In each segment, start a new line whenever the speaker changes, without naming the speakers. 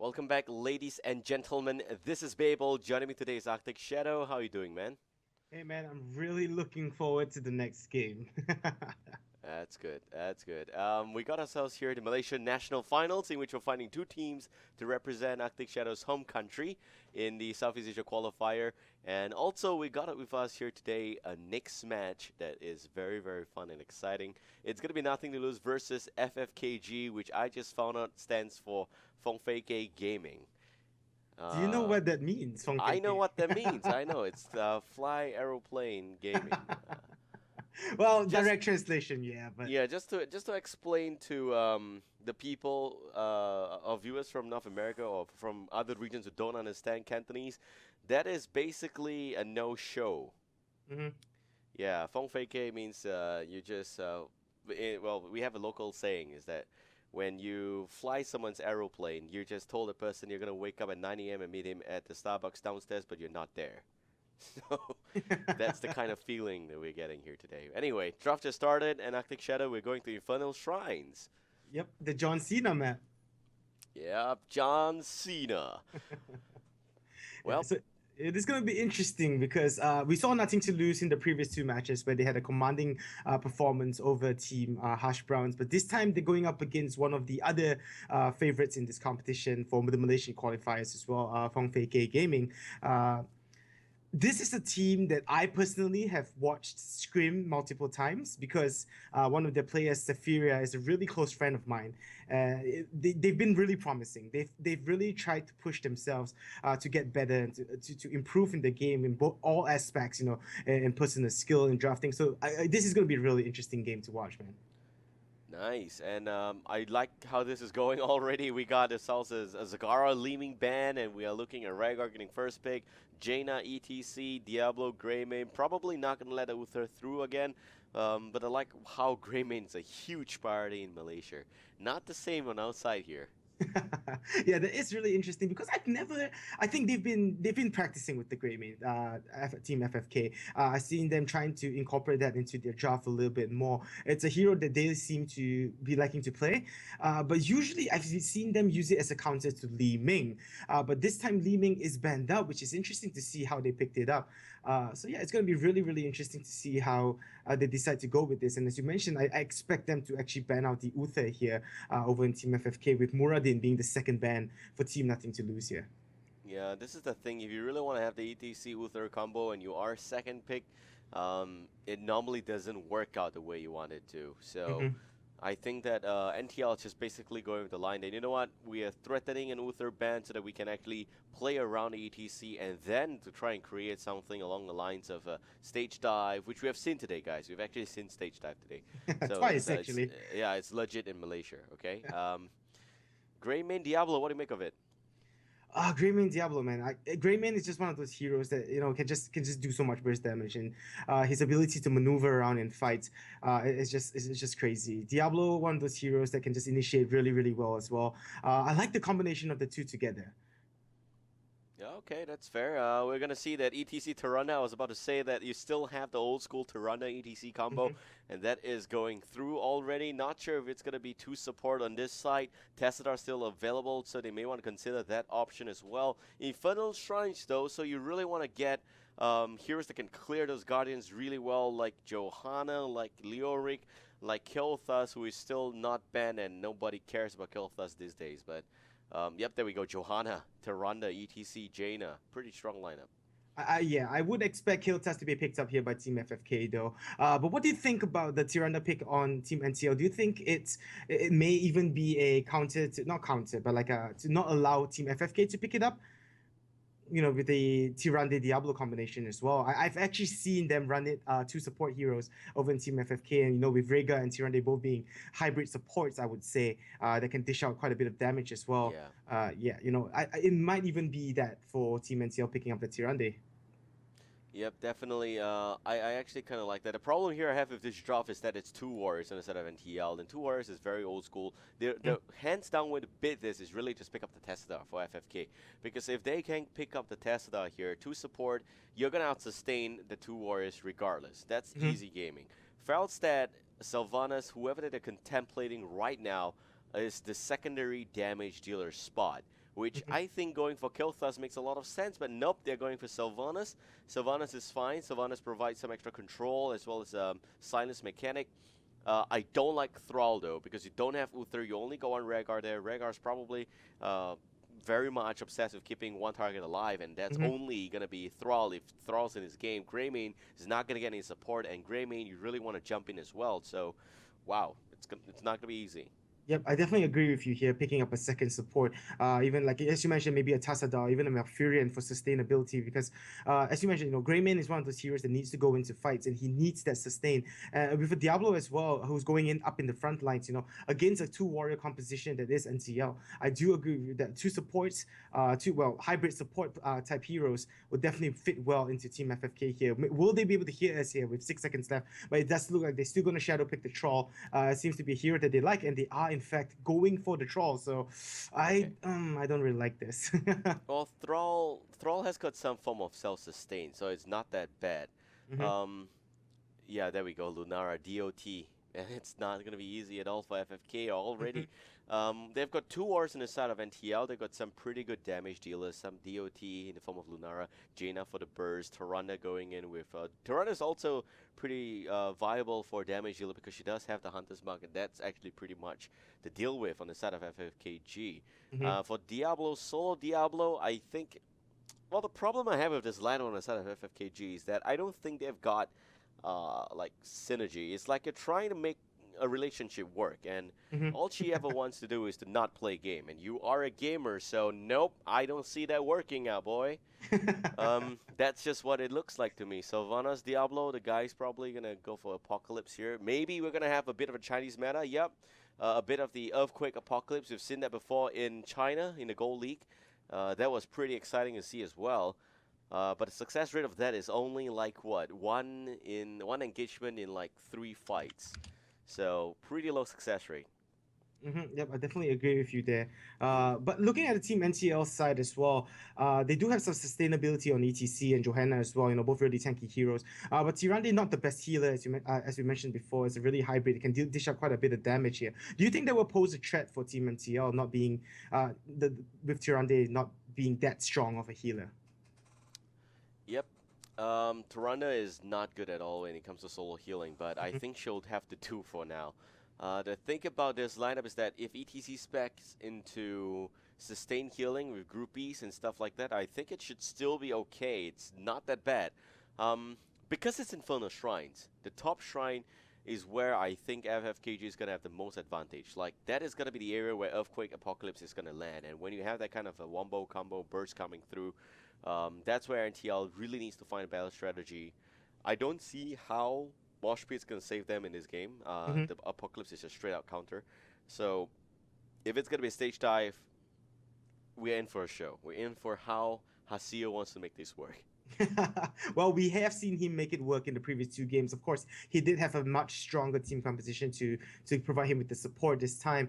Welcome back, ladies and gentlemen. This is Babel. Joining me today is Arctic Shadow. How are you doing, man?
Hey man, I'm really looking forward to the next game.
That's good. That's good. We got ourselves here the Malaysia National Finals, in which we're finding two teams to represent Arctic Shadow's home country in the Southeast Asia Qualifier. And also, we got it with us here today a next match that is very, very fun and exciting. It's going to be Nothing to Lose versus FFKG, which I just found out stands for Fong Fei Gei Gaming.
Do you know
Uh,
what that means, Fong Fei
I know
Gei?
what that means. I know it's Fly Aeroplane Gaming.
Well,
Just
direct translation, yeah, but
Yeah, just to explain to the people or viewers from North America or from other regions who don't understand Cantonese, that is basically a no-show.
mhm.
Yeah, Fong Fei Kei means you just well, we have a local saying is that when you fly someone's aeroplane, you just told the person you're gonna wake up at 9 a.m. and meet him at the Starbucks downstairs, but you're not there. So that's the kind of feeling that we're getting here today. Anyway, draft just started, and Arctic Shadow, we're going to Infernal Shrines.
Yep, the John Cena map.
Yep, John Cena.
Yeah,
Well,
so it is going to be interesting because we saw nothing to lose in the previous two matches where they had a commanding performance over Team Hash Browns, but this time they're going up against one of the other favorites in this competition for the Malaysian qualifiers as well, Fong Fei Gei Gaming. Uh, this is a team that I personally have watched scrim multiple times because one of their players, Safiria, is a really close friend of mine. They've been really promising. They've really tried to push themselves to get better and to improve in the game in both all aspects, in personal skill and drafting. So this is going to be a really interesting game to watch, man.
nice. And I like how this is going already. We got ourselves a Zagara leaving ban, and we are looking at Rhaegar getting first pick, Jaina ETC, Diablo, Greymane. Probably not going to let Uther through again. But I like how Greymane is a huge priority in Malaysia. Not the same on outside here.
Yeah, that is really interesting because I think they've been practicing with the Greymane team FFK. I've seen them trying to incorporate that into their draft a little bit more. It's a hero that they seem to be liking to play, but usually I've seen them use it as a counter to Li Ming. But this time Li Ming is banned out, which is interesting to see how they picked it up. So yeah, it's going to be really really interesting to see how they decide to go with this. And as you mentioned, I expect them to actually ban out the Uther here over in Team FFK with Muradin being the second ban for Team Nothing to Lose here.
Yeah, this is the thing. If you really want to have the ETC Uther combo and you are second pick, it normally doesn't work out the way you want it to. So
Hmm.
I think that NTL is just basically going with the line that, you know what, we are threatening an Uther ban so that we can actually play around the ETC and then to try and create something along the lines of a stage dive, which we have seen today, guys. We've actually seen stage dive today. So
Twice actually.
yeah, it's legit in Malaysia, okay? Greymane Diablo, what do you make of it?
Greymane Diablo, man. Greymane is just one of those heroes that can just do so much burst damage, and his ability to maneuver around and fight is just crazy. Diablo, one of those heroes that can just initiate really really well as well. I like the combination of the two together.
Yeah, okay, that's fair. We're gonna see that ETC Tirana. I was about to say that you still have the old school Tirana ETC combo,
Hmm.
and that is going through already. Not sure if it's gonna be two support on this side. Tested are still available, so they may want to consider that option as well. Infernal Shrines, though, so you really want to get heroes that can clear those guardians really well, like Johanna, like Leoric, like Kilthus, who is still not banned, and nobody cares about Kilthus these days, but. Yep, there we go. Johanna, Taranda, ETC, Jaina. Pretty strong lineup.
Yeah, I would expect Hiltas to be picked up here by Team FFK though. But what do you think about the Tirana pick on Team NTL? Do you think it may even be a counter to not counter, but like to not allow Team FFK to pick it up? With the Tirande Diablo combination as well. I've actually seen them run it two support heroes over in Team FFK, and with Rega and Tirande both being hybrid supports, I would say that can dish out quite a bit of damage as well.
Yeah.
Yeah, it might even be that for Team NCL picking up the Tirande.
Yep, definitely. I actually kind of like that. The problem here I have with this draft is that it's two warriors instead of NTL, and two warriors is very old school. The hands down way to bid this is really just pick up the Tesla for FFK, because if they can pick up the Tesla here, two support, you're gonna out-sustain the two warriors regardless. That's
Mhm.
easy gaming. Feldstad, Sylvanas, whoever that they're contemplating right now is the secondary damage dealer spot, which
Mhm.
I think going for Kilthus makes a lot of sense, but nope, they're going for Sylvanas. Sylvanas is fine. Sylvanas provides some extra control as well as silence mechanic. I don't like Thrall though, because you don't have Uther, you only go on Rhaegar there. Rhaegar's probably uh, very much obsessed with keeping one target alive, and that's
Mhm.
only going to be Thrall if Thrall's in his game. Greymane is not going to get any support, and Greymane you really want to jump in as well. So, wow, it's not going to be easy.
Yep, I definitely agree with you here, picking up a second support. Even like as you mentioned, maybe a Tassadar, even a Malfurion for sustainability. Because as you mentioned, Greymane is one of those heroes that needs to go into fights and he needs that sustain. With a Diablo as well, who's going in up in the front lines, against a two warrior composition that is NCL. I do agree with you that two supports, hybrid support type heroes would definitely fit well into Team FFK here. Will they be able to hear us here with 6 seconds left? But it does look like they're still going to shadow pick the troll. It seems to be a hero that they like, and they are in fact going for the troll. So
Okay.
I don't really like this.
Well, Thrall has got some form of self-sustain, so it's not that bad.
Mhm.
Um, Yeah, there we go, Lunara DOT. And it's not going to be easy at all for FFK
Mhm.
already. They've got two wars on the side of NTL. They've got some pretty good damage dealers, some DOT in the form of Lunara, Jaina for the burst, Taranda going in with. Taranda is also pretty viable for damage dealer because she does have the Hunter's Mark, and that's actually pretty much the deal with on the side of FFKG.
Mhm.
For Diablo, solo Diablo, I think. Well, the problem I have with this line on the side of FFKG is that I don't think they've got like synergy. It's like you're trying to make a relationship work, and
Mhm.
all she ever wants to do is to not play game. And you are a gamer, so nope, I don't see that working out, boy. That's just what it looks like to me. Sylvanas Diablo, the guy's probably gonna go for Apocalypse here. Maybe we're gonna have a bit of a Chinese meta. Yep, a bit of the Earthquake Apocalypse. We've seen that before in China in the Gold League. That was pretty exciting to see as well. But the success rate of that is only like what one engagement in like 3 fights, so pretty low success rate.
Yep, I definitely agree with you there. But looking at the team NTL side as well, they do have some sustainability on ETC and Johanna as well. Both really tanky heroes. But Tirande not the best healer as we mentioned before. It's a really hybrid. It can dish out quite a bit of damage here. Do you think that will pose a threat for Team NTL not being with Tirande not being that strong of a healer?
Yep. Taranda is not good at all when it comes to solo healing, but I
Mhm.
think she'll have to do for now. The thing about this lineup is that if ETC specs into sustained healing with groupies and stuff like that, I think it should still be okay. It's not that bad. Because it's Infernal Shrines, the top shrine is where I think FFKG is going to have the most advantage. Like, that is going to be the area where Earthquake Apocalypse is going to land. And when you have that kind of a wombo combo burst coming through, that's where NTL really needs to find a battle strategy. I don't see how Mosh Pit's gonna save them in this game.
Mhm.
The Apocalypse is a straight out counter. So if it's gonna be a stage dive, we're in for a show. We're in for how Hasio wants to make this work.
Well, we have seen him make it work in the previous two games. Of course, he did have a much stronger team composition to provide him with the support this time.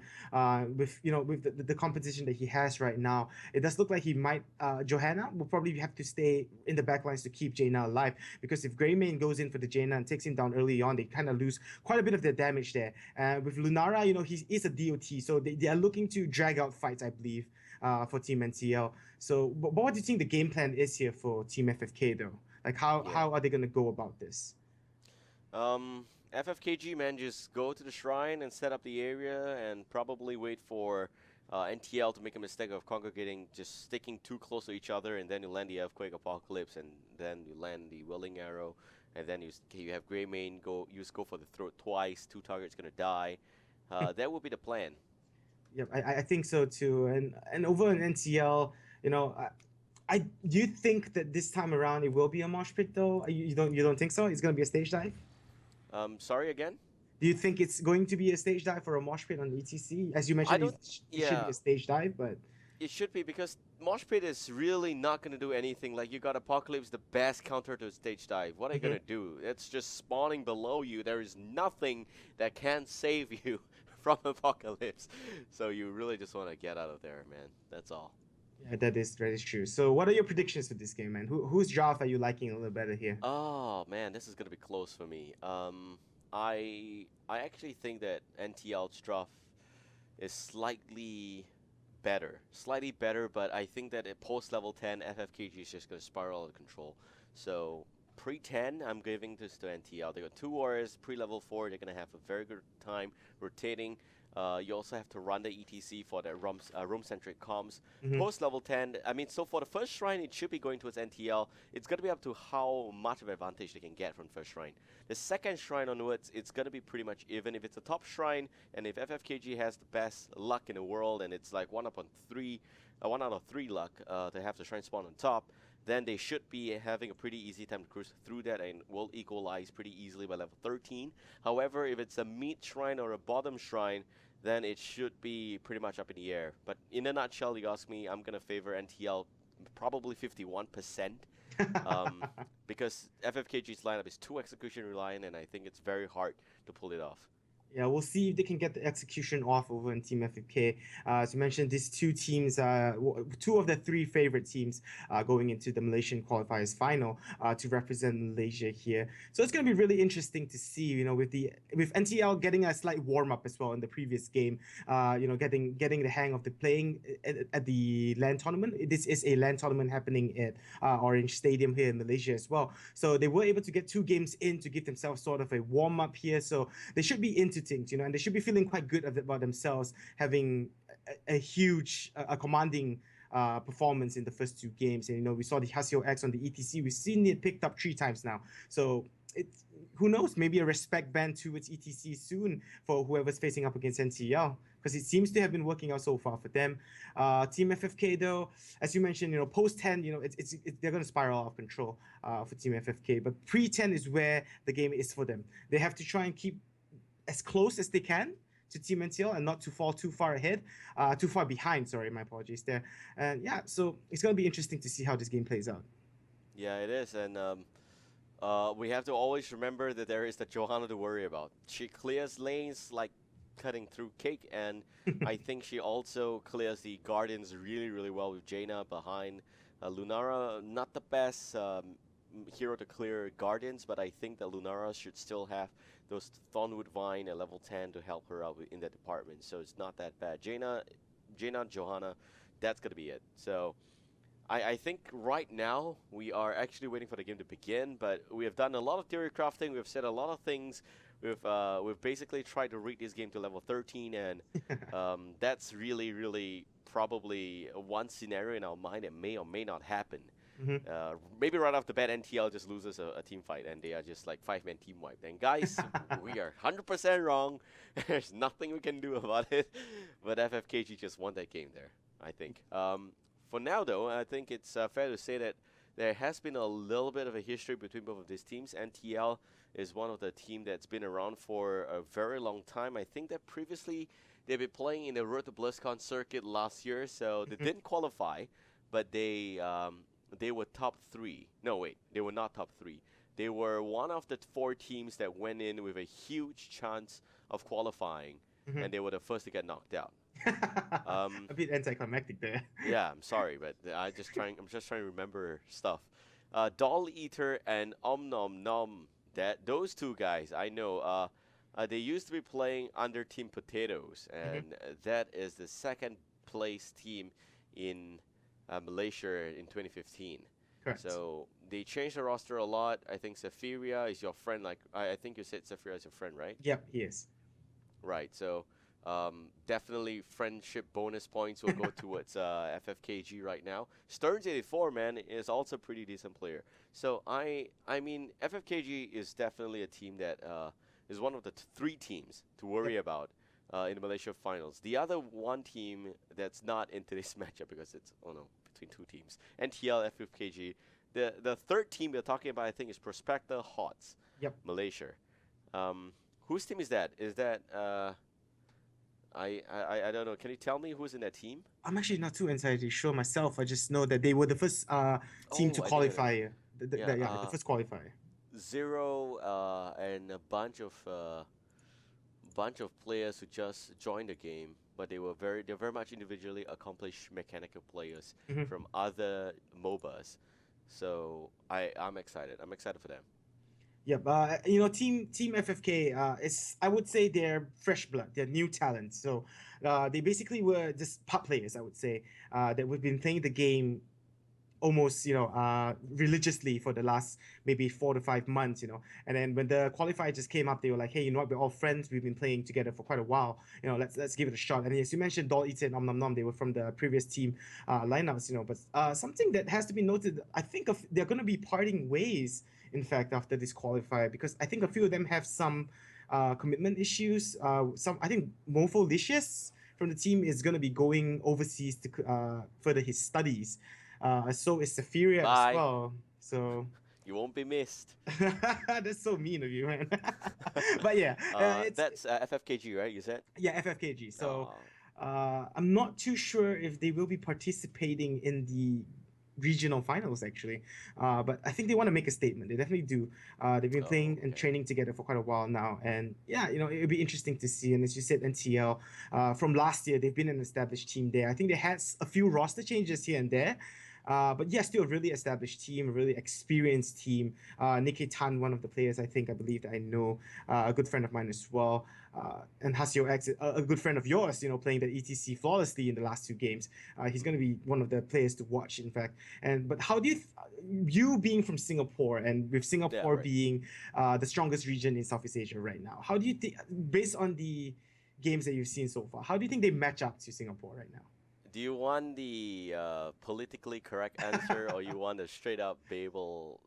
With the composition that he has right now, it does look like he might. Johanna will probably have to stay in the backlines to keep Jaina alive because if Greymane goes in for the Jaina and takes him down early on, they kind of lose quite a bit of their damage there. With Lunara, he is a DOT, so they are looking to drag out fights, I believe, for Team NCL. So, but what do you think the game plan is here for Team FFK though? Like, how
Yeah.
how are they gonna go about this?
FFKG man, just go to the shrine and set up the area and probably wait for NTL to make a mistake of congregating, just sticking too close to each other, and then you land the Earthquake Apocalypse, and then you land the Willing Arrow, and then you have Greymane go for the throat twice, two targets gonna die. That would be the plan.
Yep, I think so too. And over in NCL, you know, I do you think that this time around it will be a mosh pit though? You don't think so? It's gonna be a stage dive?
Sorry again.
Do you think it's going to be a stage dive or a mosh pit on ETC? As you
I
mentioned,
don't.
it should be
Yeah,
a stage dive, but
it should be because Mosh Pit is really not gonna do anything. Like you got Apocalypse, the best counter to a stage dive. What are you
Mhm.
gonna do? It's just spawning below you. There is nothing that can save you from Apocalypse. So you really just want to get out of there, man. That's all.
Yeah, that is true. So, what are your predictions for this game, man? Whose draft are you liking a little better here?
Oh man, this is gonna be close for me. I actually think that NTL Struff is slightly better, slightly better, but I think that at post level 10, FFKG is just going to spiral out of control. So pre 10, I'm giving this to NTL. They got two warriors, pre level 4, they're going to have a very good time rotating. You also have to run the ETC for the room-centric comms.
Hmm.
Post level 10, I mean, so for the first shrine, it should be going towards NTL. It's going to be up to how much of advantage they can get from first shrine. The second shrine onwards, it's going to be pretty much even. If it's a top shrine, and if FFKG has the best luck in the world, and it's like 1 out of 3 luck to have the shrine spawn on top, then they should be having a pretty easy time to cruise through that and will equalize pretty easily by level 13. However, if it's a mid shrine or a bottom shrine, then it should be pretty much up in the air. But in a nutshell, you ask me, I'm going to favor NTL probably 51%. Because FFKG's lineup is too execution reliant, and I think it's very hard to pull it off.
Yeah, we'll see if they can get the execution off over in Team FFK. As you mentioned, these two teams, two of the 3 favorite teams going into the Malaysian qualifiers final to represent Malaysia here. So it's going to be really interesting to see, you know, with NTL getting a slight warm up as well in the previous game, you know, getting the hang of the playing at the LAN tournament. This is a LAN tournament happening at Orange Stadium here in Malaysia as well. So they were able to get 2 games in to give themselves sort of a warm up here. So they should be into things, you know, and they should be feeling quite good about themselves, having a huge, commanding performance in the first 2 games. And, you know, we saw the Hasio X on the ETC. We've seen it picked up 3 times now. So who knows, maybe a respect ban towards ETC soon for whoever's facing up against NTL, because it seems to have been working out so far for them. Team FFK, though, as you mentioned, you know, post 10, you know, they're going to spiral out of control for Team FFK. But pre 10 is where the game is for them. They have to try and keep as close as they can to Team NTL and not to fall too far ahead, too far behind. Sorry, my apologies there. And yeah, so it's going to be interesting to see how this game plays out.
Yeah, it is, and we have to always remember that there is the Johanna to worry about. She clears lanes like cutting through cake, and I think she also clears the Guardians really, really well with Jaina behind. Lunara, not the best hero to clear Guardians, but I think that Lunara should still have those Thornwood Vine at level 10 to help her out in that department, so it's not that bad. Jaina, Johanna, that's going to be it. So I think right now we are actually waiting for the game to begin, but we have done a lot of theory crafting. We've said a lot of things. We've basically tried to read this game to level 13, and that's really, really probably one scenario in our mind that may or may not happen. Maybe right off the bat, NTL just loses a team fight, and they are just like 5-man team wipe. And guys, we are 100% wrong. There's nothing we can do about it. But FFKG just won that game there, I think. For now, though, I think it's fair to say that there has been a little bit of a history between both of these teams. NTL is one of the team that's been around for a very long time. I think that previously they've been playing in the Road to BlizzCon circuit last year, so they didn't qualify, but they were top 3. No, wait, they were not top 3. They were one of the 4 teams that went in with a huge chance of qualifying, and they were the first to get knocked out.
A bit anticlimactic there.
Yeah, I'm sorry, but I'm just trying to remember stuff. Doll Eater and Om Nom Nom, those 2 guys, I know. They used to be playing under Team Potatoes, and that is the 2nd place team in Malaysia in 2015.
Correct.
So they changed the roster a lot. I think Zephyria is your friend. Like I think you said Zephyria is your friend, right?
Yep, he is.
Right. So definitely friendship bonus points will go towards FFKG right now. Stearns84, man, is also a pretty decent player. So I mean FFKG is definitely a team that is one of the 3 teams to worry about in the Malaysia Finals. The other one team that's not in today's matchup because it's between 2 teams, NTL, FFKG. The 3rd team we're talking about, I think, is Prospector Hots.
Yep.
Malaysia. Whose team is that? Is that I don't know. Can you tell me who's in that team?
I'm actually not too entirely sure myself. I just know that they were the first team to qualify. The first qualifier.
Zero and a bunch of players who just joined the game, but they're very much individually accomplished mechanical players from other MOBAs. So I'm excited. I'm excited for them.
Yep. Team FFK is, I would say, they're fresh blood. They're new talent. So, they basically were just pup players. I would say that we've been playing the game almost religiously for the last maybe 4 to 5 months. And then when the qualifier just came up, they were like, hey, you know what, we're all friends, we've been playing together for quite a while, let's give it a shot. And as you mentioned, Dol Eaton, Om Nom Nom, they were from the previous team lineups. But something that has to be noted, I think they're going to be parting ways, in fact, after this qualifier, because I think a few of them have some commitment issues. I think Mofo Licious from the team is going to be going overseas to further his studies. So is Safiria as
Bye.
well. So
You won't be missed.
that's so mean of you, man. But yeah,
That's FFKG, right? You said?
yeah, FFKG. So
Oh,
I'm not too sure if they will be participating in the regional finals actually, but I think they want to make a statement. They definitely do. They've been playing and
okay.
training together for quite a while now, and yeah, it'll be interesting to see. And as you said, NTL from last year, they've been an established team there. I think they had a few roster changes here and there. But yeah, still a really established team, a really experienced team. Nicky Tan, one of the players I believe that I know, a good friend of mine as well. And Hasio X, a good friend of yours, playing the ETC flawlessly in the last two games. He's going to be one of the players to watch, in fact. But how do you being from Singapore, and with
Yeah,
Singapore
right.
being the strongest region in Southeast Asia right now, how do you think, based on the games that you've seen so far, how do you think they match up to Singapore right now?
Do you want the politically correct answer, or you want a straight up Babel,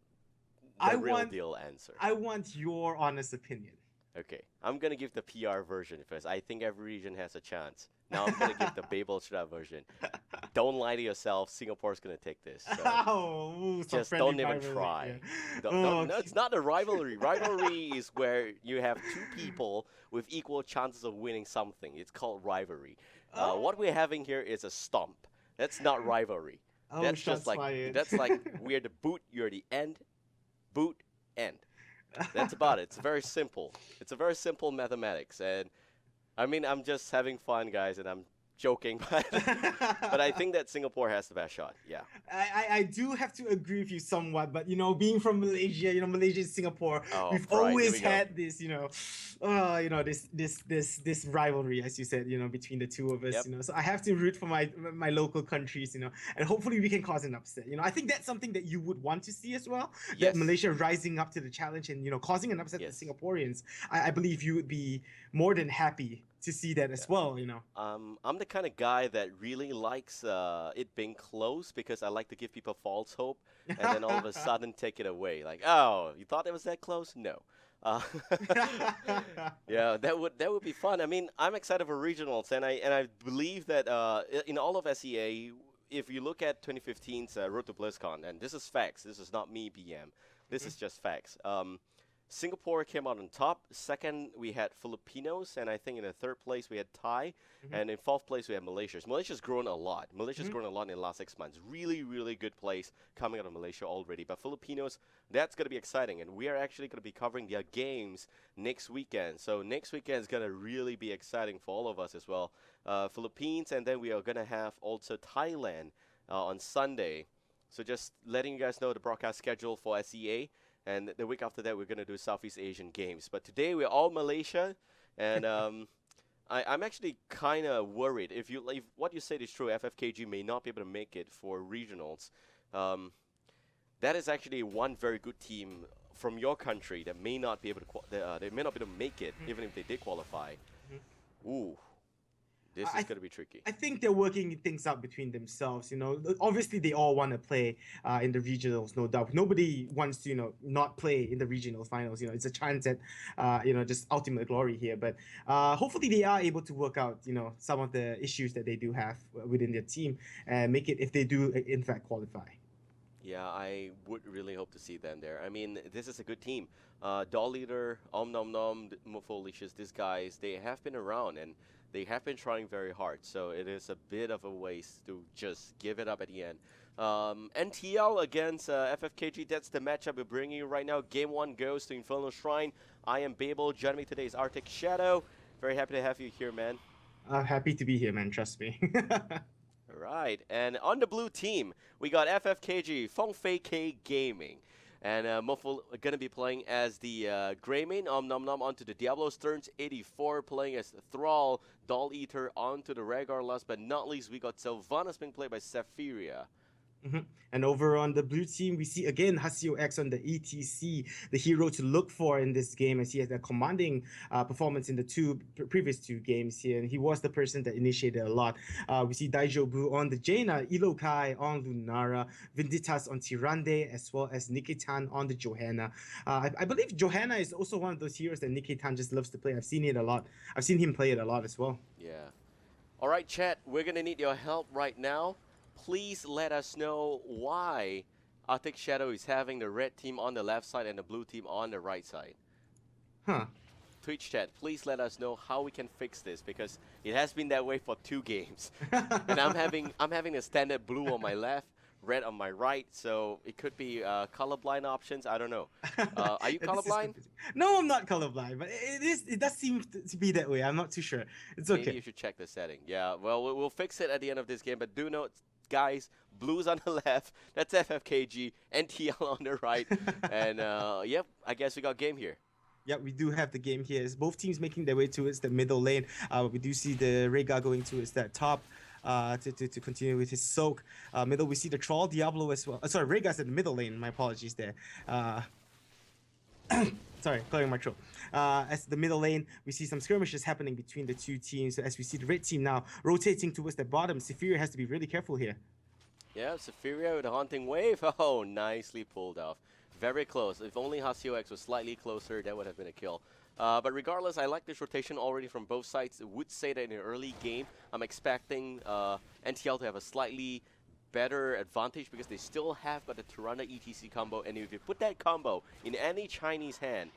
I
the real
want
deal answer?
I want your honest opinion.
Okay, I'm gonna give the PR version first. I think every region has a chance. Now I'm gonna give the Babel straight up version. Don't lie to yourself. Singapore's gonna take this. So
Oh, ooh, some
just
friendly
don't even
rivalry. Yeah.
try. Don't,
Oh,
no,
okay.
it's not a rivalry. Rivalry is where you have two people with equal chances of winning something. It's called rivalry. What
Oh,
we're having here is a stomp. That's not rivalry.
oh,
That's just
shots
like
fired.
that's like we're the boot, you're the end, boot, end. That's about it. It's very simple. It's a very simple mathematics, and I mean I'm just having fun, guys, and I'm joking, but I think that Singapore has the best shot. Yeah.
I do have to agree with you somewhat, but being from Malaysia, Malaysia and Singapore,
Oh,
we've
pride. Here
always
we go.
had this, this rivalry, as you said, between the two of us,
Yep.
So I have to root for my local countries, and hopefully we can cause an upset. I think that's something that you would want to see as well, that
Yes.
Malaysia rising up to the challenge and causing an upset to
Yes.
Singaporeans. I believe you would be more than happy to see that
Yeah.
as well.
I'm the kind of guy that really likes it being close because I like to give people false hope, and then all of a sudden take it away. Like, oh, you thought it was that close? No. Uh, yeah, that would be fun. I mean, I'm excited for regionals, and I believe that in all of SEA, if you look at 2015's Road to BlizzCon, and this is facts. This is not me, BM. This is just facts. Singapore came out on top. Second, we had Filipinos, and I think in the third place we had Thai,
Mhm,
and in fourth place we had Malaysia. Malaysia's grown a lot. Malaysia's
mhm.
grown a lot in the last 6 months. Really, really good place coming out of Malaysia already. But Filipinos, that's gonna be exciting, and we are actually gonna be covering their games next weekend. So next weekend is gonna really be exciting for all of us as well. Philippines, and then we are gonna have also Thailand on Sunday. So just letting you guys know the broadcast schedule for SEA. And the week after that, we're gonna do Southeast Asian games. But today we're all Malaysia, and I'm actually kind of worried. If what you said is true, FFKG may not be able to make it for regionals. Um, that is actually one very good team from your country that may not be able to they may not be able to make it, even if they did qualify.
Mhm.
Ooh, this
I
is gonna be tricky.
I think they're working things out between themselves. Obviously they all want to play in the regionals, no doubt. Nobody wants to, not play in the regional finals. It's a chance at, just ultimate glory here. But hopefully they are able to work out, some of the issues that they do have within their team and make it if they do in fact qualify.
Yeah, I would really hope to see them there. I mean, this is a good team. Doll Leader, Om Nom Nom, Mofolicious, these guys, they have been around and they have been trying very hard. So it is a bit of a waste to just give it up at the end. NTL against FFKG, that's the matchup we're bringing you right now. Game 1 goes to Infernal Shrine. I am Babel. Joining me today is Arctic Shadow. Very happy to have you here, man.
Happy to be here, man. Trust me.
All right, and on the blue team, we got FFKG, Fong Fei Gei Gaming. And Muffle going to be playing as the Greymane, Nom Nom onto the Diablo Stearns, 84 playing as Thrall, Doll Eater onto the Rhaegar. Last but not least, we got Sylvanas being played by Sephiria.
And over on the blue team, we see again Hasio X on the ETC, the hero to look for in this game, as he has a commanding performance in the previous two games here, and he was the person that initiated a lot. We see Daijobu on the Jaina, Ilokai on Lunara, Vinditas on Tirande, as well as Nikitan on the Johanna. I believe Johanna is also one of those heroes that Nikitan just loves to play. I've seen it a lot. I've seen him play it a lot as well.
Yeah. All right, chat, we're going to need your help right now. Please let us know why Arctic Shadow is having the red team on the left side and the blue team on the right side. Twitch chat, please let us know how we can fix this, because it has been that way for 2 games. And I'm having a standard blue on my left, red on my right, so it could be colorblind options. I don't know. Are you colorblind?
No, I'm not colorblind, but it does seem to be that way. I'm not too sure. It's okay.
Maybe you should check the setting. Yeah, well, we'll fix it at the end of this game, but do note, guys, blues on the left, that's FFKG, NTL on the right, and yep, I guess we got game here.
Yeah, we do have the game here. It's both teams making their way towards the middle lane. We do see the Rhaegar going towards that top to continue with his soak. Middle, we see the Troll Diablo as well. Sorry, Rhaegar's in the middle lane. My apologies there. Sorry, clearing my throat. As the middle lane, we see some skirmishes happening between the two teams. As we see the red team now rotating towards the bottom, Sephiria has to be really careful here.
Yeah, Sephiria with a Haunting Wave. Oh, nicely pulled off. Very close. If only Hasio X was slightly closer, that would have been a kill. But regardless, I like this rotation already from both sides. I would say that in an early game, I'm expecting NTL to have a slightly better advantage, because they still have got the Tirana ETC combo, and if you put that combo in any Chinese hand,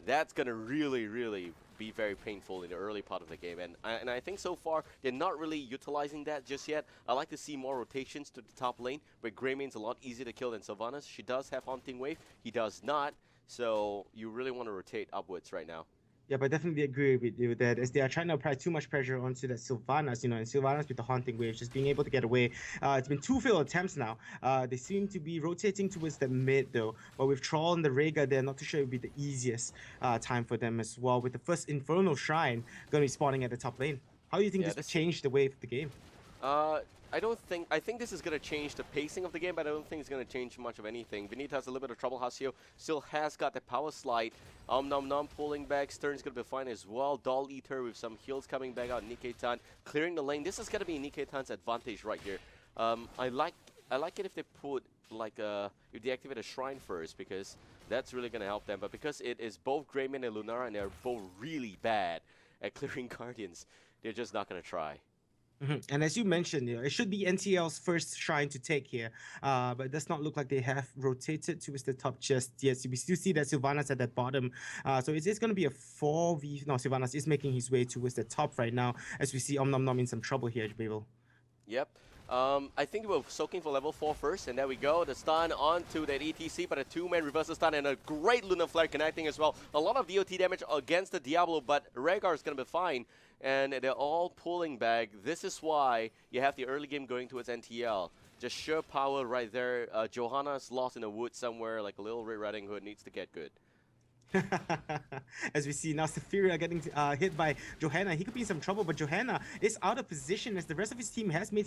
that's going to really be very painful in the early part of the game. And I think so far, they're not really utilizing that just yet. I like to see more rotations to the top lane, where Greymane's a lot easier to kill than Sylvanas. She does have Haunting Wave, he does not, so you really want to rotate upwards right now.
Yep, I definitely agree with you that, as they are trying to apply too much pressure onto that Sylvanas, and Sylvanas with the Haunting Wave, just being able to get away. It's been 2 failed attempts now. They seem to be rotating towards the mid though, but with Troll and the Rhaegar, they're not too sure it would be the easiest time for them as well, with the first Infernal Shrine going to be spawning at the top lane. How do you think this will change the way of the game?
I think this is going to change the pacing of the game, but I don't think it's going to change much of anything. Vinita has a little bit of trouble. Hasio still has got the power slide. Nom Nom pulling back. Stern's going to be fine as well. Doll Eater with some heals coming back out. Niketan clearing the lane. This is going to be Niketan's advantage right here. I like it if they put, like, if they activate a Shrine first, because that's really going to help them. But because it is both Greymane and Lunara, and they're both really bad at clearing Guardians, they're just not going to try.
And as you mentioned, it should be NTL's first shrine to take here, but it does not look like they have rotated towards the top just yet. So we still see that Sylvanas at the bottom. So it is going to be a 4v. No, Sylvanas is making his way towards the top right now, as we see Nom Nom in some trouble here, Babel.
Yep. I think we're soaking for level 4 first, and there we go. The stun onto that ETC, but a 2-man reversal stun and a great Lunar Flare connecting as well. A lot of DOT damage against the Diablo, but Rhaegar is going to be fine, and they're all pulling back. This is why you have the early game going towards NTL. Just sheer power right there. Johanna's lost in the woods somewhere, like a little Red Riding Hood, needs to get good.
As we see now, Sephiria getting hit by Johanna. He could be in some trouble, but Johanna is out of position, as the rest of his team has made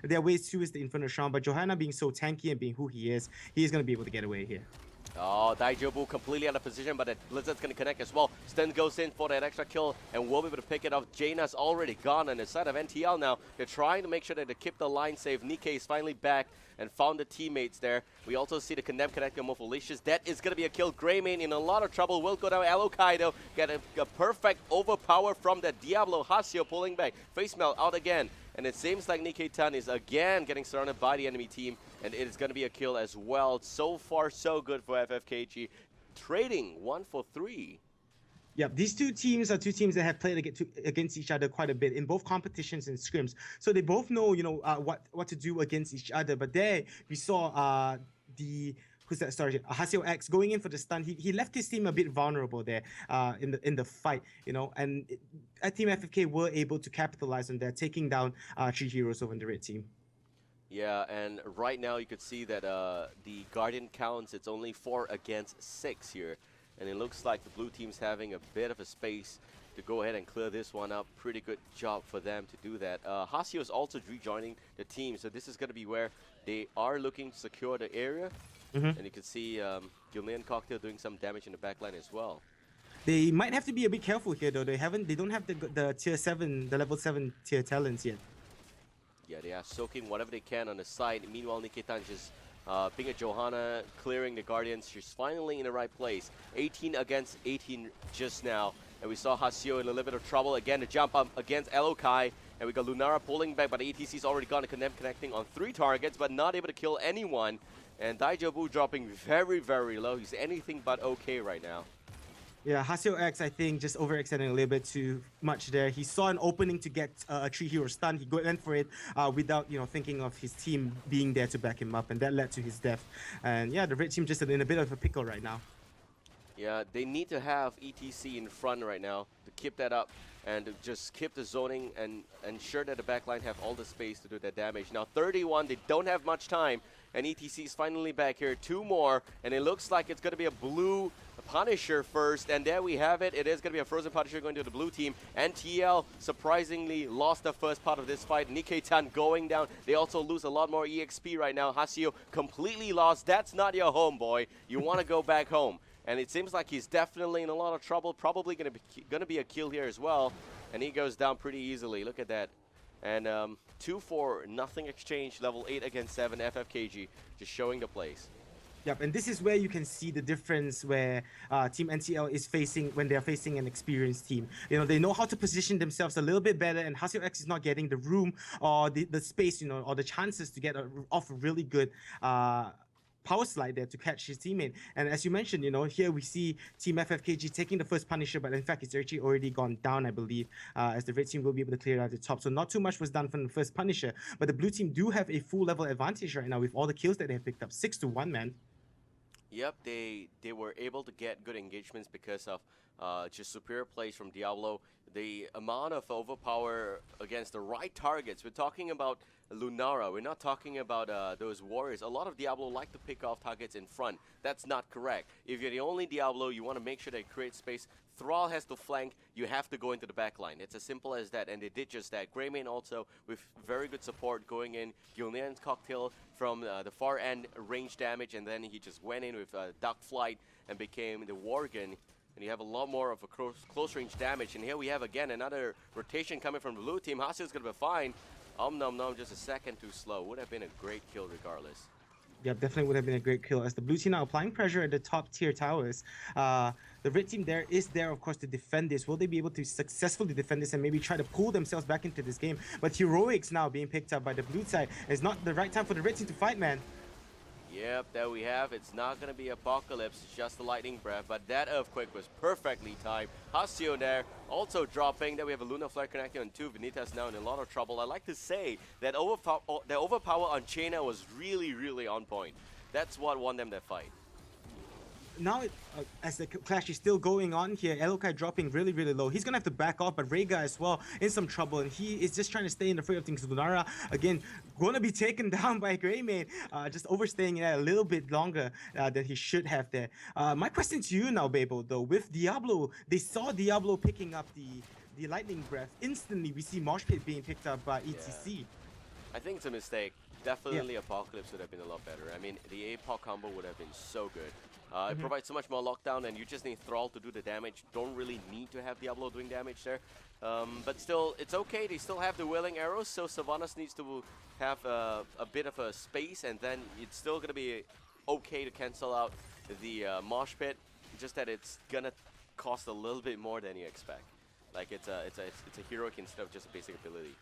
their way towards the Infernal Shrine. But Johanna, being so tanky and being who he is going to be able to get away here.
Oh, Daijobu completely out of position, but that Blizzard's going to connect as well. Stun goes in for that extra kill, and we'll be able to pick it up. Jaina's already gone on the side of NTL now. They're trying to make sure that they keep the line safe. Nikkei is finally back and found the teammates there. We also see the Condemned connecting on Morpholicious. That is going to be a kill. Greymane in a lot of trouble. Will go down. Alokai, though, get a perfect overpower from the Diablo. Hasio pulling back. Face melt out again. And it seems like Nikkei is again getting surrounded by the enemy team, and it is going to be a kill as well. So far, so good for FFKG. Trading 1 for 3.
Yeah, these two teams are two teams that have played against each other quite a bit in both competitions and scrims. So they both know, what to do against each other. But there we saw who's that? Sorry, Hasio X going in for the stun. He left his team a bit vulnerable there in the fight, and Team FFK were able to capitalize on that, taking down 3 heroes over in the red team.
Yeah, and right now you could see that the Guardian counts, it's only 4 against 6 here. And it looks like the blue team's having a bit of a space to go ahead and clear this one up. Pretty good job for them to do that. Hasio is also rejoining the team, so this is going to be where they are looking to secure the area.
Mhm.
And you can see Gilnean Cocktail doing some damage in the backline as well.
They might have to be a bit careful here, though. They don't have the tier 7, the level 7 tier talents yet.
Yeah, they are soaking whatever they can on the side. Meanwhile, Nikitan just being a Johanna, clearing the Guardians. She's finally in the right place. 18 against 18 just now. And we saw Hasio in a little bit of trouble. Again, the jump up against Elokai. And we got Lunara pulling back, but ATC's already gone to connecting on 3 targets, but not able to kill anyone. And Daijobu dropping very, very low. He's anything but okay right now.
Yeah, Hasio X, I think, just overextending a little bit too much there. He saw an opening to get a 3-hero stun. He went for it without, thinking of his team being there to back him up, and that led to his death. And yeah, the red team just in a bit of a pickle right now.
Yeah, they need to have ETC in front right now to keep that up and to just keep the zoning and ensure that the backline have all the space to do that damage. Now 31, they don't have much time, and ETC is finally back here. 2 more, and it looks like it's going to be a blue Punisher first, and there we have it. It is going to be a Frozen Punisher going to the blue team, and TL surprisingly lost the first part of this fight. Nikkei-tan going down. They also lose a lot more EXP right now. Hasio completely lost. That's not your home, boy. You want to go back home. And it seems like he's definitely in a lot of trouble. Probably going to be a kill here as well. And he goes down pretty easily. Look at that. And 2-4, nothing exchange, level 8 against 7, FFKG, just showing the place.
Yep, and this is where you can see the difference where Team NCL is facing when they're facing an experienced team. They know how to position themselves a little bit better, and Hasio X is not getting the room or the space, or the chances to get off a really good power slide there to catch his teammate. And as you mentioned, here we see Team FFKG taking the first Punisher, but in fact it's actually already gone down, I believe, as the red team will be able to clear it out the top. So not too much was done from the first Punisher, but the blue team do have a full level advantage right now with all the kills that they have picked up. 6-1, man.
Yep, they were able to get good engagements because of just superior plays from Diablo. The amount of overpower against the right targets. We're talking about Lunara. We're not talking about those warriors. A lot of Diablo like to pick off targets in front. That's not correct. If you're the only Diablo, you want to make sure they create space. Thrall has to flank. You have to go into the back line. It's as simple as that, and they did just that. Greymane also with very good support going in. Gilnean's Cocktail from the far end range damage, and then he just went in with Duck Flight and became the Worgen. And you have a lot more of a close range damage. And here we have again another rotation coming from the blue team. Hasio's going to be fine. Nom, just a second too slow. Would have been a great kill regardless.
Yeah, definitely would have been a great kill as the blue team now applying pressure at the top tier towers. The red team is there, of course, to defend this. Will they be able to successfully defend this and maybe try to pull themselves back into this game? But Heroics now being picked up by the blue side. It's not the right time for the red team to fight, man.
Yep, there we have. It's not going to be Apocalypse, it's just a Lightning Breath, but that Earthquake was perfectly timed. Hasio there, also dropping. Then we have a Lunar Flare connecting on 2. Vanitas now in a lot of trouble. I like to say that the overpower on Chaina was really, really on point. That's what won them that fight.
Now, as the clash is still going on here, Elokai dropping really, really low. He's gonna have to back off, but Rhaegar as well in some trouble, and he is just trying to stay in the fray of things. Lunara, again, gonna be taken down by Greymane, just overstaying it a little bit longer than he should have there. My question to you now, Babel, though, with Diablo, they saw Diablo picking up the Lightning Breath. Instantly, we see Mosh Pit being picked up by ETC.
Yeah. I think it's a mistake. Definitely Apocalypse would have been a lot better. I mean, the APOC combo would have been so good. It provides so much more lockdown, and you just need Thrall to do the damage. Don't really need to have Diablo doing damage there. But still, it's okay. They still have the Willing Arrows, so Sylvanas needs to have a bit of a space, and then it's still going to be okay to cancel out the Mosh Pit. Just that it's going to cost a little bit more than you expect. Like, it's a heroic instead of just a basic ability.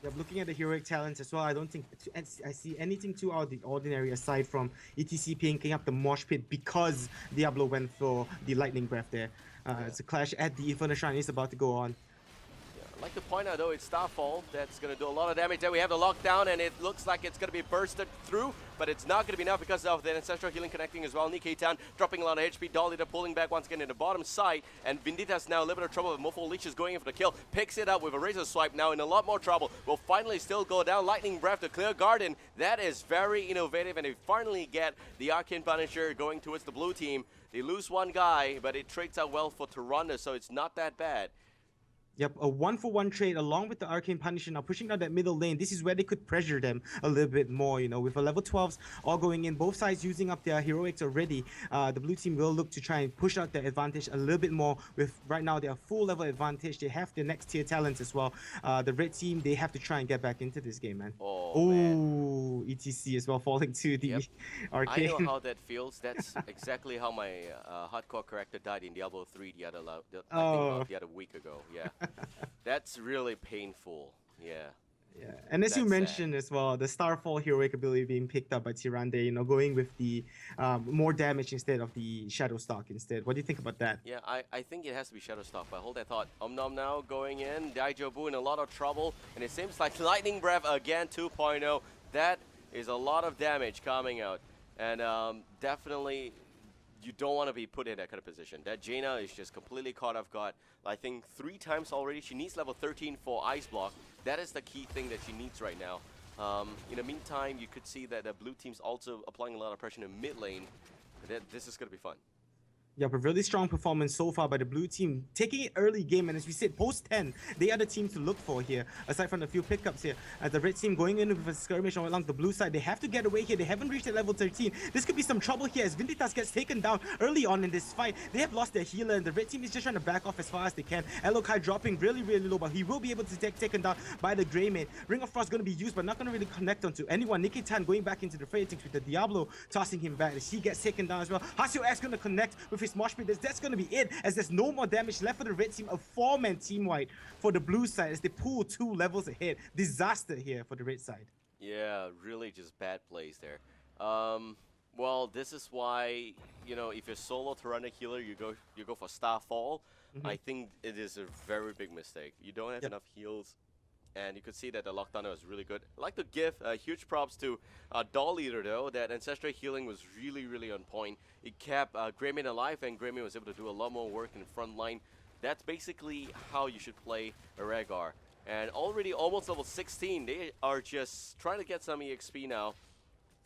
Yeah, looking at the heroic talents as well, I don't think I see anything too out of the ordinary aside from ETC picking up the Mosh Pit because Diablo went for the Lightning Breath there. It's a clash at the Inferno Shrine is about to go on.
Yeah, I'd like to point out though, it's Starfall that's going to do a lot of damage. There we have the lockdown, and it looks like it's going to be bursted through, but it's not going to be enough because of the Ancestral Healing connecting as well. Nikkei Tan dropping a lot of HP. Dolly pulling back once again in the bottom side, and Vindita's now a little bit of trouble with Mofo Leech is going in for the kill. Picks it up with a Razor Swipe, now in a lot more trouble. Will finally still go down. Lightning Breath to clear Garden. That is very innovative, and they finally get the Arcane Punisher going towards the blue team. They lose one guy, but it trades out well for Toronto, so it's not that bad.
Yep, a 1-for-1 trade along with the Arcane Punisher now pushing down that middle lane. This is where they could pressure them a little bit more, you know, with a level 12s all going in. Both sides using up their heroics already. The blue team will look to try and push out their advantage a little bit more. With right now their full level advantage. They have their next tier talents as well. The red team, they have to try and get back into this game, man.
Oh, man.
ETC as well falling to the Arcane.
I know how that feels. That's exactly how my hardcore character died in Diablo 3 I think about the other week ago. Yeah. That's really painful. Yeah.
Yeah, and as you
That's
mentioned
sad.
as well, the Starfall heroic ability being picked up by Tyrande, you know, going with the more damage instead of the Shadow Stalk instead. What do you think about that?
Yeah, I think it has to be Shadow Stalk, but hold that thought. Nom now going in. Daijobu in a lot of trouble, and it seems like Lightning Breath again 2.0. That is a lot of damage coming out, and definitely you don't want to be put in that kind of position. That Jaina is just completely caught off guard. I think 3 times already. She needs level 13 for Ice Block. That is the key thing that she needs right now. In the meantime, you could see that the blue team's also applying a lot of pressure in the mid lane. This is going to be fun.
Yeah, but really strong performance so far by the blue team. Taking it early game, and as we said, post 10, they are the team to look for here, aside from the few pickups here. The red team going in with a skirmish along the blue side. They have to get away here. They haven't reached at level 13. This could be some trouble here as Vinditas gets taken down early on in this fight. They have lost their healer, and the red team is just trying to back off as far as they can. Elokai dropping really, really low, but he will be able to get taken down by the Greymane. Ring of Frost going to be used, but not going to really connect onto anyone. Nikkei Tan going back into the fray with the Diablo, tossing him back as he gets taken down as well. Hasio S going to connect with his Mosh Pit. That's going to be it, as there's no more damage left for the red team. A 4-man team white for the blue side as they pull 2 levels ahead. Disaster here for the red side.
Yeah, really just bad plays there. Well, this is why, you know, if you're solo Tyrande healer, you go for Starfall. I think it is a very big mistake. You don't have enough heals, and you could see that the lockdown was really good. I'd like to give huge props to Doll Eater though. That Ancestral Healing was really, really on point. It kept Greymane alive, and Greymane was able to do a lot more work in the front line. That's basically how you should play a Rhaegar. And already almost level 16, they are just trying to get some EXP now.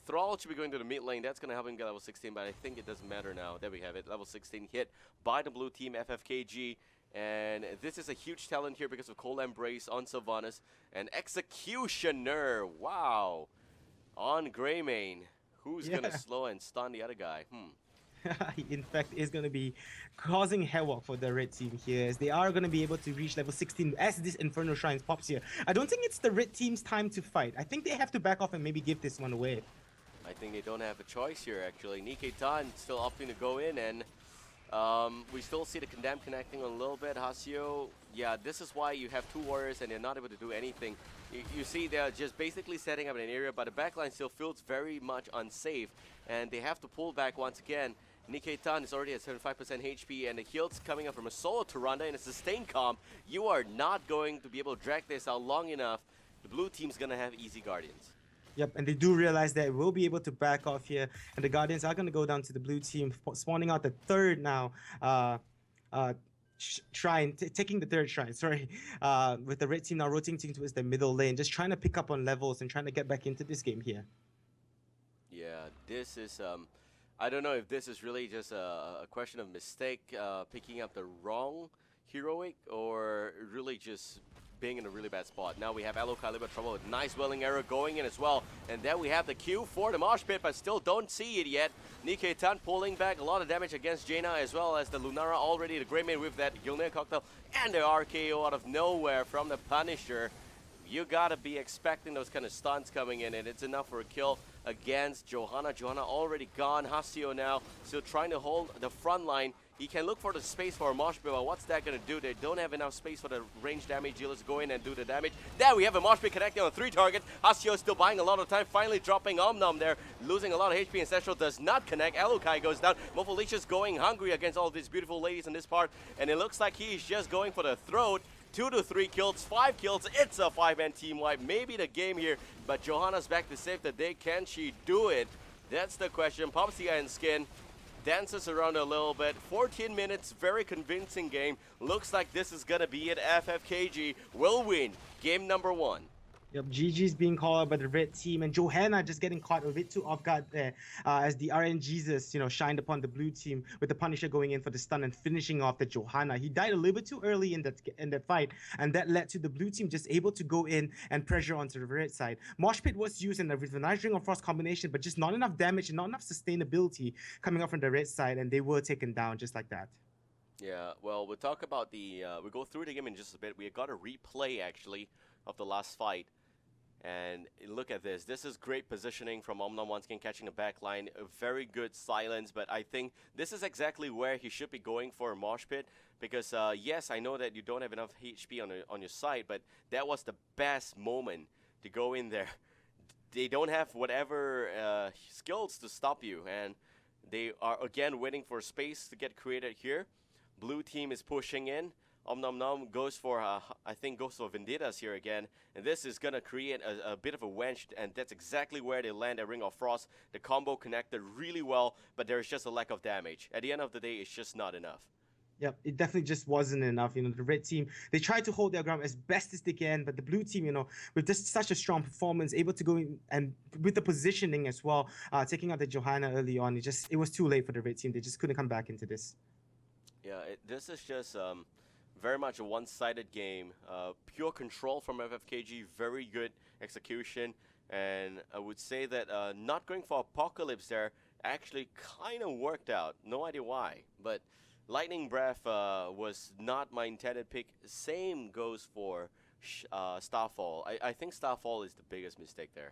Thrall should be going to the mid lane. That's going to help him get level 16, but I think it doesn't matter now. There we have it. Level 16 hit by the blue team, FFKG. And this is a huge talent here because of Cold Embrace on Sylvanas. And Executioner, wow, on Greymane. Who's going to slow and stun the other guy?
In fact, is going to be causing havoc for the red team here, as they are going to be able to reach level 16 as this Infernal Shrines pops here. I don't think it's the red team's time to fight. I think they have to back off and maybe give this one away.
I think they don't have a choice here, actually. Nikkei Tan still opting to go in, and we still see the Condemned connecting a little bit. Hasio, yeah, this is why you have 2 warriors and they're not able to do anything. You see they're just basically setting up an area, but the backline still feels very much unsafe, and they have to pull back once again. Nikkei Tan is already at 75% HP, and the heals coming up from a solo Tyrande and a sustained comp. You are not going to be able to drag this out long enough. The blue team's going to have easy Guardians.
Yep, and they do realize that we'll be able to back off here, and the Guardians are going to go down to the blue team, spawning out the third now shrine, taking the third shrine, sorry, with the red team now rotating towards the middle lane, just trying to pick up on levels and trying to get back into this game here.
Yeah, this is, I don't know if this is really just a question of mistake, picking up the wrong heroic, or really just being in a really bad spot. Now we have Elokai a little bit of trouble with nice Welling Arrow going in as well. And then we have the Q for the Mosh Pit, but still don't see it yet. Nikkei Tan pulling back a lot of damage against Jaina, as well as the Lunara already, the Greymane with that Gilnear Cocktail, and the RKO out of nowhere from the Punisher. You gotta be expecting those kind of stunts coming in, and it's enough for a kill against Johanna. Johanna already gone. Hasio now still trying to hold the front line. He can look for the space for a Mosh Pit, but what's that going to do? They don't have enough space for the range damage dealers to go in and do the damage. There we have a Mosh Pit connecting on 3 targets. Hasio still buying a lot of time, finally dropping Omnom there, losing a lot of HP. Ancestral does not connect. Elokai goes down. Mofo Leech is going hungry against all these beautiful ladies in this part, and it looks like he is just going for the throat. 2 to 3 kills, 5 kills. It's a 5-man team wipe. Maybe the game here, but Johanna's back to save the day. Can she do it? That's the question. Pops the iron skin, dances around a little bit. 14 minutes, very convincing game. Looks like this is gonna be it. FFKG will win game number 1.
Yep, GG's being called out by the red team, and Johanna just getting caught a bit too off guard there, as the RN Jesus, shined upon the blue team with the Punisher going in for the stun and finishing off the Johanna. He died a little bit too early in that fight, and that led to the blue team just able to go in and pressure onto the red side. Mosh Pit was used in a Revenge Ring of Frost combination, but just not enough damage and not enough sustainability coming up from the red side, and they were taken down just like that.
Yeah, well, we'll talk about we'll go through the game in just a bit. We got a replay, actually, of the last fight. And look at this. This is great positioning from Omnom once again, catching the back line. A very good silence, but I think this is exactly where he should be going for a mosh pit. Because, yes, I know that you don't have enough HP on your side, but that was the best moment to go in there. They don't have whatever skills to stop you, and they are, again, waiting for space to get created here. Blue team is pushing in. Nom goes for, goes for Vendettas here again. And this is going to create a bit of a wench, and that's exactly where they land a Ring of Frost. The combo connected really well, but there's just a lack of damage. At the end of the day, it's just not enough.
Yep, it definitely just wasn't enough. The red team, they tried to hold their ground as best as they can, but the blue team, with just such a strong performance, able to go in and with the positioning as well, taking out the Johanna early on, it was too late for the red team. They just couldn't come back into this.
Yeah, this is just very much a one-sided game. Pure control from FFKG, very good execution, and I would say that not going for Apocalypse there actually kind of worked out. No idea why, but Lightning Breath was not my intended pick. Same goes for Starfall. I think Starfall is the biggest mistake there.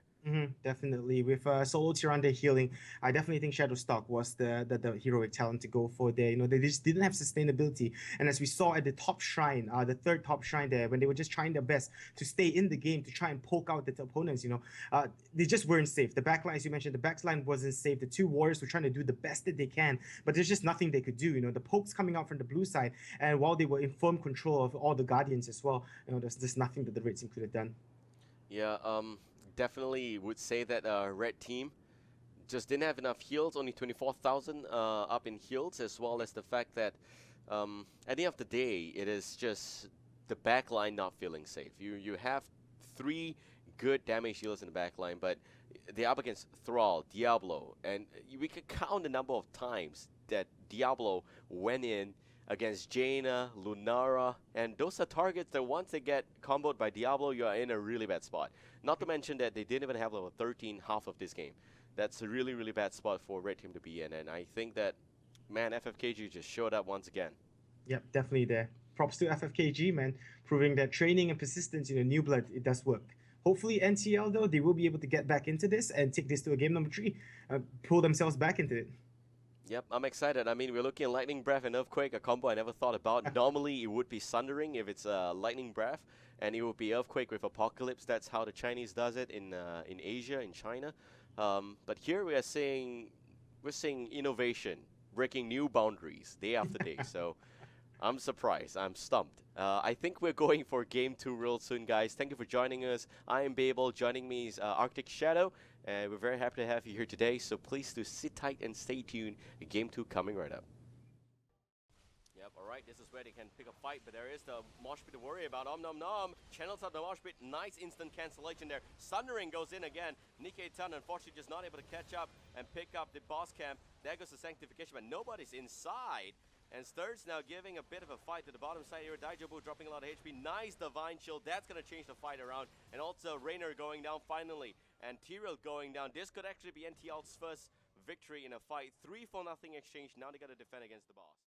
Definitely. With Solo Tyrande healing, I definitely think Shadowstock was the heroic talent to go for there. They just didn't have sustainability. And as we saw at the top shrine, the third top shrine there, when they were just trying their best to stay in the game, to try and poke out the opponents, they just weren't safe. The backline, as you mentioned, the backline wasn't safe. The two warriors were trying to do the best that they can, but there's just nothing they could do. The pokes coming out from the blue side, and while they were in firm control of all the Guardians as well, there's just nothing that the red team could have done.
Yeah, definitely would say that red team just didn't have enough heals, only 24,000 up in heals, as well as the fact that at the end of the day, it is just the backline not feeling safe. You have 3 good damage healers in the backline, but they're up against Thrall, Diablo, and we could count the number of times that Diablo went in against Jaina, Lunara, and those are targets that once they get comboed by Diablo, you are in a really bad spot. Not to mention that they didn't even have level 13 half of this game. That's a really, really bad spot for red team to be in, and I think that, man, FFKG just showed up once again.
Yep, definitely there. Props to FFKG, man, proving that training and persistence in New Blood, it does work. Hopefully NTL, though, they will be able to get back into this and take this to a game number 3, pull themselves back into it.
Yep, I'm excited. I mean, we're looking at Lightning Breath and Earthquake, a combo I never thought about. Normally, it would be Sundering if it's Lightning Breath, and it would be Earthquake with Apocalypse. That's how the Chinese does it in Asia, in China. But here we are seeing innovation, breaking new boundaries day after day. So I'm surprised. I'm stumped. I think we're going for Game 2 real soon, guys. Thank you for joining us. I am Babel. Joining me is Arctic Shadow. And we're very happy to have you here today. So please do sit tight and stay tuned. Game 2 coming right up. Yep, alright. This is where they can pick a fight. But there is the mosh pit to worry about. Nom. Channels out the mosh pit. Nice instant cancellation there. Sundering goes in again. Nikkei Tan, unfortunately, just not able to catch up and pick up the boss camp. There goes the Sanctification, but nobody's inside. And Sturz now giving a bit of a fight to the bottom side here. Daijobu dropping a lot of HP. Nice Divine Shield. That's going to change the fight around. And also Raynor going down finally. And Tyrell going down. This could actually be NTL's first victory in a fight. 3-0 exchange. Now they got to defend against the boss.